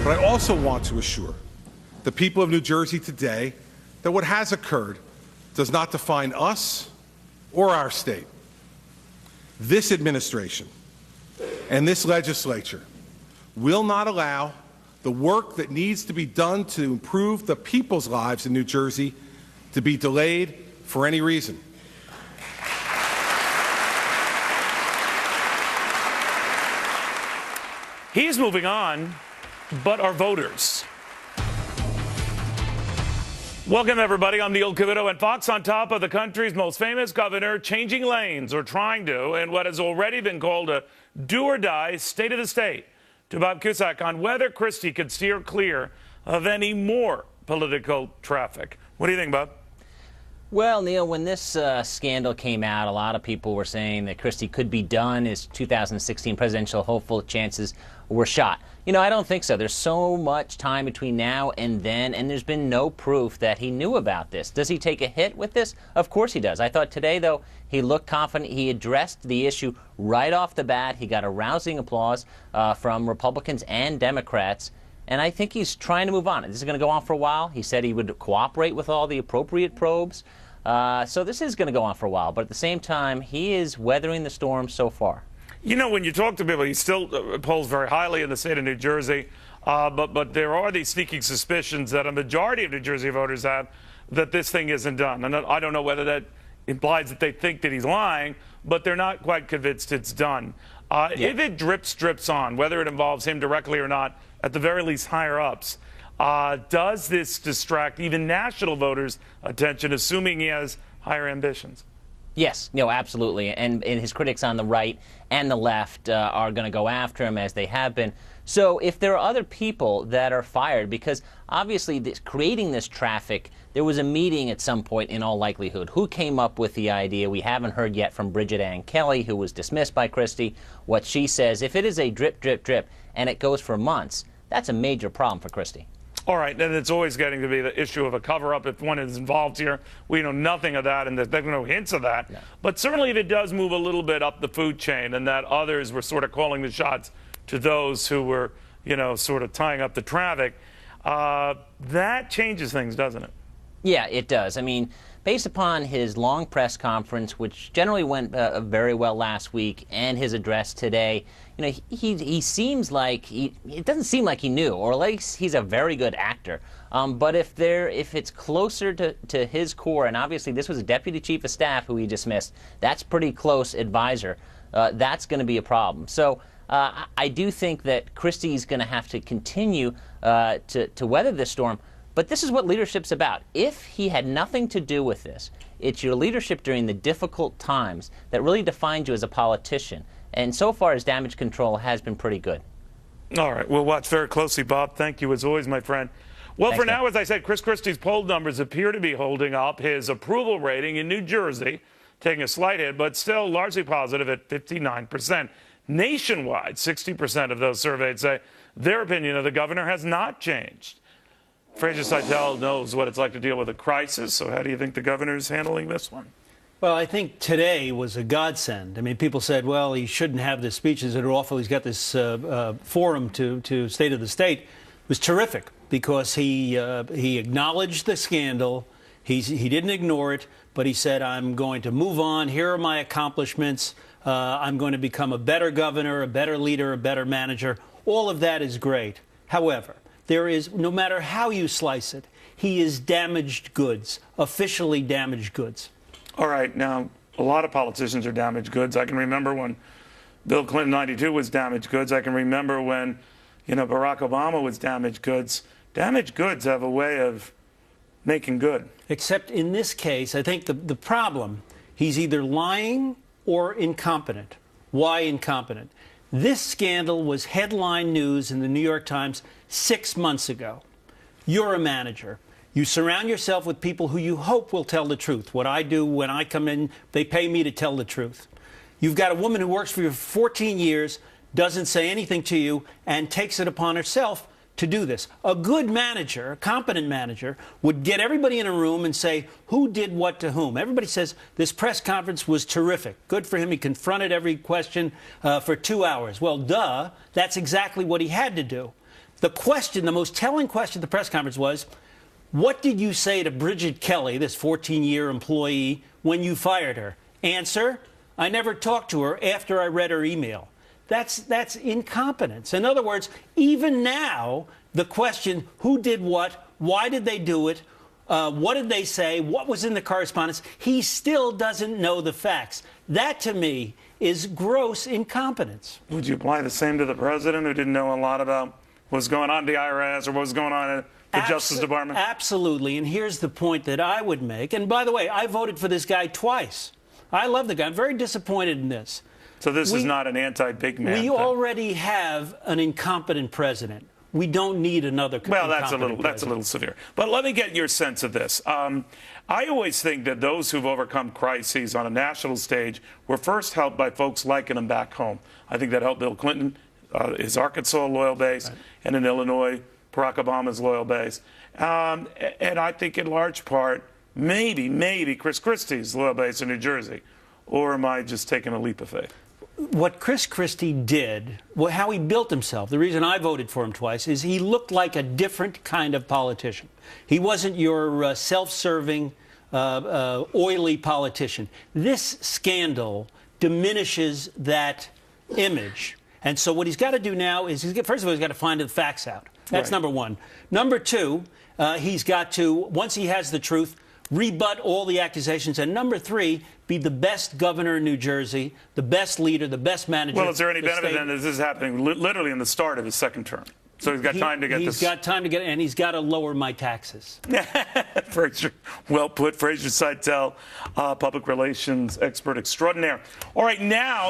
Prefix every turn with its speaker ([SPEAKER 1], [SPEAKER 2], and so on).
[SPEAKER 1] But I also want to assure the people of New Jersey today that what has occurred does not define us or our state. This administration and this legislature will not allow the work that needs to be done to improve the people's lives in New Jersey to be delayed for any reason.
[SPEAKER 2] He's moving on, but our voters. Welcome, everybody. I'm Neil Cavuto, and Fox on top of the country's most famous governor changing lanes, or trying to, in what has already been called a do-or-die state of the state. To Bob Cusack on whether Christie could steer clear of any more political traffic. What do you think, Bob?
[SPEAKER 3] Well, Neil, when this scandal came out, a lot of people were saying that Christie could be done. His 2016 presidential hopeful chances were shot. You know, I don't think so. There's so much time between now and then, and there's been no proof that he knew about this. Does he take a hit with this? Of course he does. I thought today, though, he looked confident. He addressed the issue right off the bat. He got a rousing applause from Republicans and Democrats. And I think he's trying to move on. This is going to go on for a while. He said he would cooperate with all the appropriate probes. So this is going to go on for a while. But at the same time, he is weathering the storm so far.
[SPEAKER 2] You know, when you talk to people, he still polls very highly in the state of New Jersey. But there are these sneaking suspicions that a majority of New Jersey voters have that this thing isn't done. And I don't know whether that implies that they think that he's lying, but they're not quite convinced it's done. If it drips on, whether it involves him directly or not, at the very least higher ups, does this distract even national voters' attention, assuming he has higher ambitions?
[SPEAKER 3] Yes, no, absolutely. And his critics on the right and the left are going to go after him, as they have been. So if there are other people that are fired, because obviously creating this traffic, there was a meeting at some point in all likelihood. Who came up with the idea? We haven't heard yet from Bridget Ann Kelly, who was dismissed by Christie, what she says. If it is a drip, drip, drip, and it goes for months, that's a major problem for Christie.
[SPEAKER 2] All right, and it's always getting to be the issue of a cover-up if one is involved here. We know nothing of that, and there's no hints of that. No. But certainly if it does move a little bit up the food chain and that others were sort of calling the shots to those who were, you know, sort of tying up the traffic, that changes things, doesn't it? Yeah,
[SPEAKER 3] it does. I mean, based upon his long press conference, which generally went very well last week, and his address today, you know, he seems like it doesn't seem like he knew, or at least he's a very good actor. But if it's closer to his core, and obviously this was a deputy chief of staff who he dismissed, that's pretty close advisor. That's going to be a problem. So I do think that Christie's going to have to continue to weather this storm. But this is what leadership's about. If he had nothing to do with this, it's your leadership during the difficult times that really defines you as a politician. And so far, his damage control has been pretty good.
[SPEAKER 2] All right. We'll watch very closely, Bob. Thank you, as always, my friend. Well, thanks, for now, as I said, Chris Christie's poll numbers appear to be holding up. His approval rating in New Jersey taking a slight hit, but still largely positive at 59%. Nationwide, 60% of those surveyed say their opinion of the governor has not changed. Fraser Seitel knows what it's like to deal with a crisis, so how do you think the governor's handling this one?
[SPEAKER 4] Well, I think today was a godsend. I mean, people said, well, he shouldn't have the speeches that are awful. He's got this forum to State of the State. It was terrific because he acknowledged the scandal. He didn't ignore it, but he said, I'm going to move on. Here are my accomplishments. I'm going to become a better governor, a better leader, a better manager. All of that is great. However, there is, no matter how you slice it, he is damaged goods, officially damaged goods.
[SPEAKER 2] All right. Now, a lot of politicians are damaged goods. I can remember when Bill Clinton, 92, was damaged goods. I can remember when, you know, Barack Obama was damaged goods. Damaged goods have a way of making good.
[SPEAKER 4] Except in this case, I think the problem, he's either lying or incompetent. Why incompetent? This scandal was headline news in the New York Times 6 months ago. You're a manager. You surround yourself with people who you hope will tell the truth. What I do when I come in, they pay me to tell the truth. You've got a woman who works for you for 14 years, doesn't say anything to you, and takes it upon herself to do this. A good manager, a competent manager, would get everybody in a room and say, who did what to whom? Everybody says this press conference was terrific. Good for him. He confronted every question for 2 hours. Well, duh, that's exactly what he had to do. The question, the most telling question at the press conference was, what did you say to Bridget Kelly, this 14-year employee, when you fired her? Answer, I never talked to her after I read her email. That's incompetence. In other words, even now, the question, who did what, why did they do it, what did they say, what was in the correspondence, he still doesn't know the facts. That, to me, is gross incompetence.
[SPEAKER 2] Would you apply the same to the president, who didn't know a lot about what's going on at the IRS or what was going on at the Justice Department?
[SPEAKER 4] Absolutely. And here's the point that I would make. And by the way, I voted for this guy twice. I love the guy. I'm very disappointed in this.
[SPEAKER 2] So this is not an anti-big man thing.
[SPEAKER 4] Already have an incompetent president. We don't need another.
[SPEAKER 2] Well, that's a little severe. But let me get your sense of this. I always think that those who've overcome crises on a national stage were first helped by folks liking them back home. I think that helped Bill Clinton, his Arkansas loyal base, and in Illinois, Barack Obama's loyal base. And I think in large part, maybe Chris Christie's loyal base in New Jersey. Or am I just taking a leap of faith?
[SPEAKER 4] What Chris Christie did, how he built himself, the reason I voted for him twice, is he looked like a different kind of politician. He wasn't your self-serving, oily politician. This scandal diminishes that image. And so what he's got to do now is, first of all, he's got to find the facts out. That's right. Number one. Number two, he's got to, once he has the truth, rebut all the accusations. And number three, be the best governor in New Jersey, the best leader, the best manager.
[SPEAKER 2] Well, is there any benefit then that this is happening literally in the start of his second term? So he's got time to get this.
[SPEAKER 4] He's got time to get, and he's got to lower my taxes.
[SPEAKER 2] Fraser, well put. Fraser Seitel, public relations expert extraordinaire. All right, now.